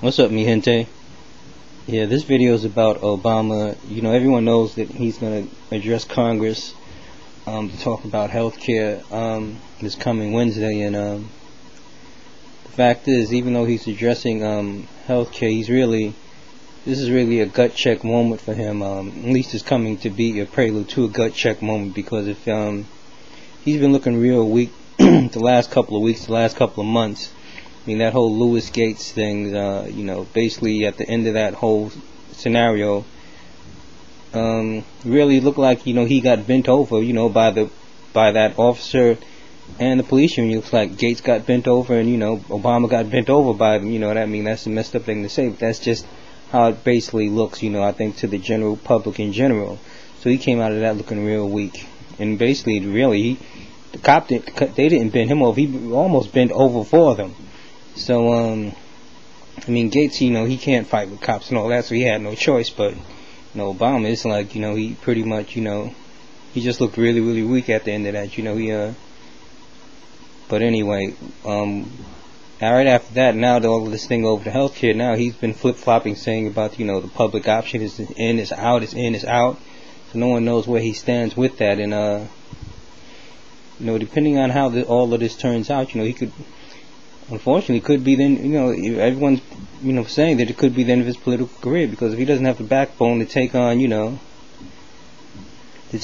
What's up, mi gente? Yeah, this video is about Obama. You know, everyone knows that he's going to address Congress to talk about health care this coming Wednesday. And the fact is, even though he's addressing health care, this is really a gut check moment for him. At least it's coming to be a prelude to a gut check moment, because if he's been looking real weak the last couple of weeks, the last couple of months. I mean, that whole Louis Gates thing, you know, basically at the end of that whole scenario, really looked like, you know, he got bent over, you know, by that officer and the police union. It looks like Gates got bent over, and, you know, Obama got bent over by them. You know what I mean? That's a messed up thing to say, but that's just how it basically looks, you know, I think, to the general public in general. So he came out of that looking real weak, and basically, really, they didn't bend him over. He almost bent over for them. So, I mean, Gates, you know, he can't fight with cops and all that, so he had no choice. But, you know, Obama, it's like, you know, he pretty much, you know, he just looked really, really weak at the end of that, you know. But anyway, right after that, now all of this thing over to healthcare, now he's been flip-flopping, saying about, you know, the public option is in, is out, is in, is out. So no one knows where he stands with that. And, you know, depending on how all of this turns out, you know, he could... Unfortunately, could be then, you know, everyone's, you know, saying that it could be the end of his political career, because if he doesn't have the backbone to take on, you know, the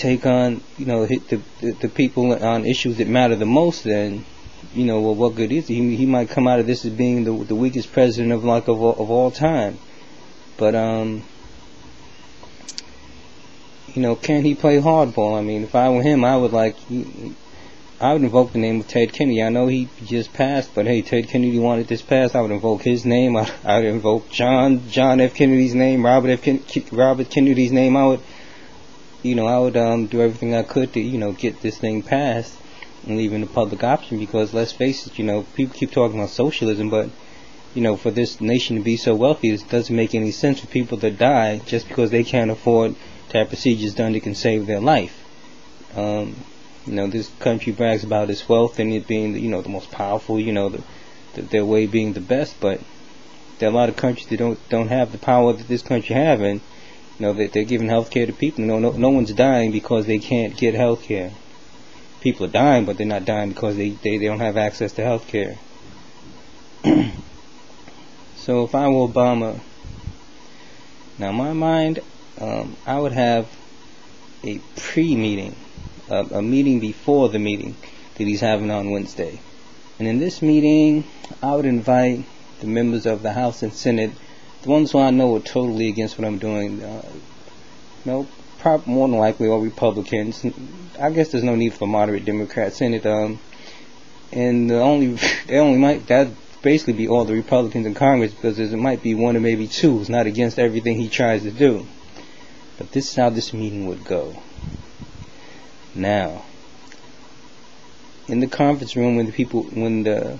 people on issues that matter the most, then, you know, well, what good is he? He might come out of this as being the weakest president of all time. But you know, can he play hardball? I mean, if I were him, I would invoke the name of Ted Kennedy. I know he just passed, but hey, Ted Kennedy wanted this passed. I would invoke his name. I would invoke John F. Kennedy's name, Robert Kennedy's name. I would do everything I could to, you know, get this thing passed and leaving the public option. Because let's face it, you know, people keep talking about socialism, but, you know, for this nation to be so wealthy, it doesn't make any sense for people to die just because they can't afford to have procedures done that can save their life. You know, this country brags about its wealth and it being, you know, the most powerful, you know, their way being the best, but there are a lot of countries that don't have the power that this country have, and, you know, that they're giving health care to people. No one's dying because they can't get health care. People are dying, but they're not dying because they don't have access to health care. So if I were Obama, now in my mind, I would have a pre-meeting, a meeting before the meeting that he's having on Wednesday. And in this meeting, I would invite the members of the House and Senate, the ones who I know are totally against what I'm doing, more than likely all Republicans. I guess there's no need for moderate Democrats in it. And they only might, that basically be all the Republicans in Congress, because there might be one or maybe two who's not against everything he tries to do. But this is how this meeting would go. Now, in the conference room, when the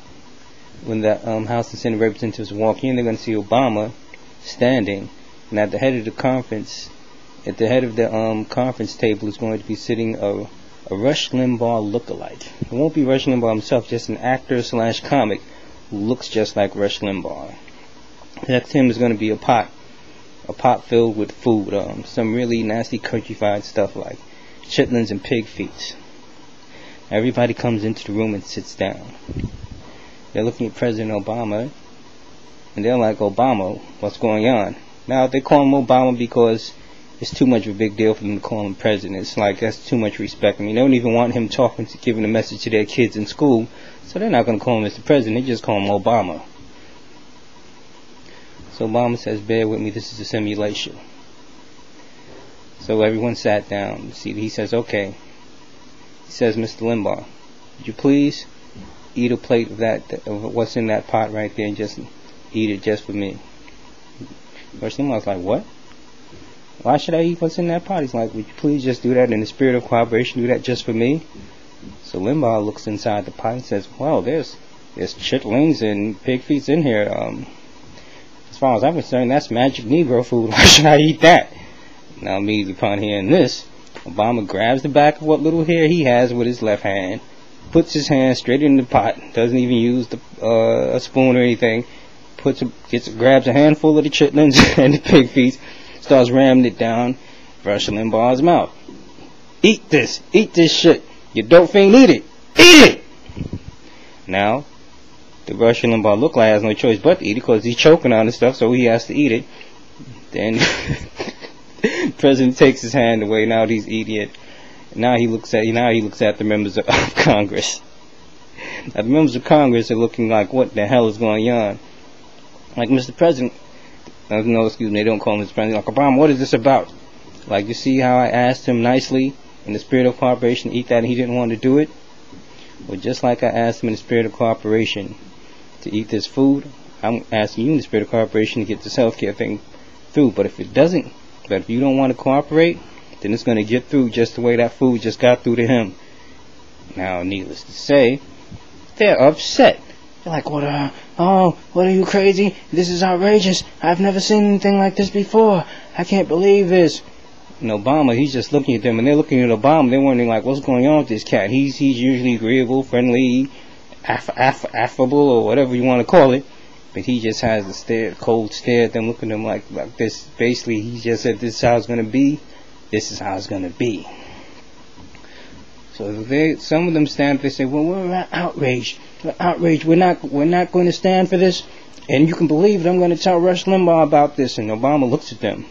House and Senate representatives walk in, they're going to see Obama standing, and at the head of the conference, at the head of the conference table, is going to be sitting a Rush Limbaugh lookalike. It won't be Rush Limbaugh himself, just an actor / comic who looks just like Rush Limbaugh. Next to him is going to be a pot filled with food, some really nasty countrified stuff like chitlins and pig feet. Everybody comes into the room and sits down. They're looking at President Obama, and they're like, Obama, what's going on? Now, they call him Obama because it's too much of a big deal for them to call him president. It's like, that's too much respect. I mean, they don't even want him giving a message to their kids in school, so they're not going to call him Mr. President. They just call him Obama. So Obama says, bear with me, this is a simulation. So everyone sat down. See, he says, okay. He says, Mr. Limbaugh, would you please eat a plate of what's in that pot right there, and just eat it just for me? Rush Limbaugh's like, what? Why should I eat what's in that pot? He's like, would you please just do that in the spirit of cooperation, do that just for me? So Limbaugh looks inside the pot and says, well, there's chitlins and pig feet in here. As far as I'm concerned, that's magic Negro food. Why should I eat that? Now, immediately upon hearing this, Obama grabs the back of what little hair he has with his left hand, puts his hand straight in the pot, doesn't even use a spoon or anything, grabs a handful of the chitlins and the pig feet, starts ramming it down Rush Limbaugh's mouth. Eat this shit. You dope fiend, eat it. Eat it! Now, the Rush Limbaugh lookalike has no choice but to eat it because he's choking on the stuff, so he has to eat it. Then the president takes his hand away. Now he's eating it. Now he looks at the members of Congress. Now the members of Congress are looking like, what the hell is going on? Like, Mr. President, no, excuse me, they don't call him Mr. President. Like, Obama, what is this about? Like, you see how I asked him nicely in the spirit of cooperation to eat that and he didn't want to do it? Well, just like I asked him in the spirit of cooperation to eat this food, I'm asking you in the spirit of cooperation to get this healthcare thing through. But if you don't want to cooperate, then it's going to get through just the way that food just got through to him. Now, needless to say, they're upset. They're like, what are you, crazy? This is outrageous. I've never seen anything like this before. I can't believe this. And Obama, he's just looking at them, and they're looking at Obama. They're wondering, like, what's going on with this cat? He's usually agreeable, friendly, affable, or whatever you want to call it. But he just has a cold stare at them, looking at them like this. Basically, he just said, this is how it's going to be. This is how it's going to be. So some of them stand up, they say, well, we're outraged. We're outraged. We're not going to stand for this. And you can believe it, I'm going to tell Rush Limbaugh about this. And Obama looks at them.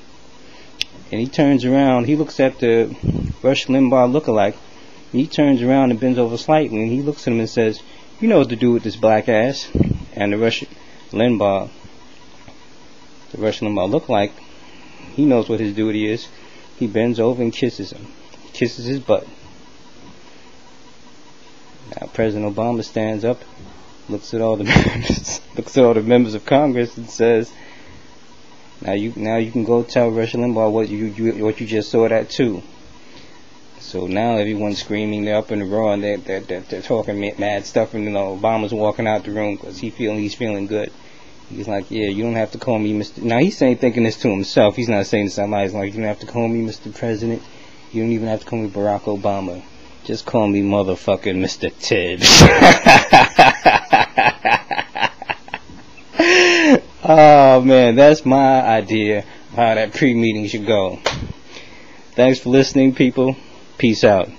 And he turns around, he looks at the Rush Limbaugh lookalike. He turns around and bends over slightly, and he looks at him and says, you know what to do with this black ass. And the Rush Limbaugh lookalike, he knows what his duty is. He bends over and kisses him. Kisses his butt. Now President Obama stands up, looks at all the members of Congress and says, Now you can go tell Rush Limbaugh what you just saw that too. So now everyone's screaming, they're up in the roar, and they're talking mad stuff, and Obama's walking out the room because he's feeling good. He's like, yeah, you don't have to call me Mr. Now he's thinking this to himself. He's not saying this out loud. He's like, you don't have to call me Mr. President. You don't even have to call me Barack Obama. Just call me motherfucking Mr. Tibbs. Oh man, that's my idea of how that pre-meeting should go. Thanks for listening, people. Peace out.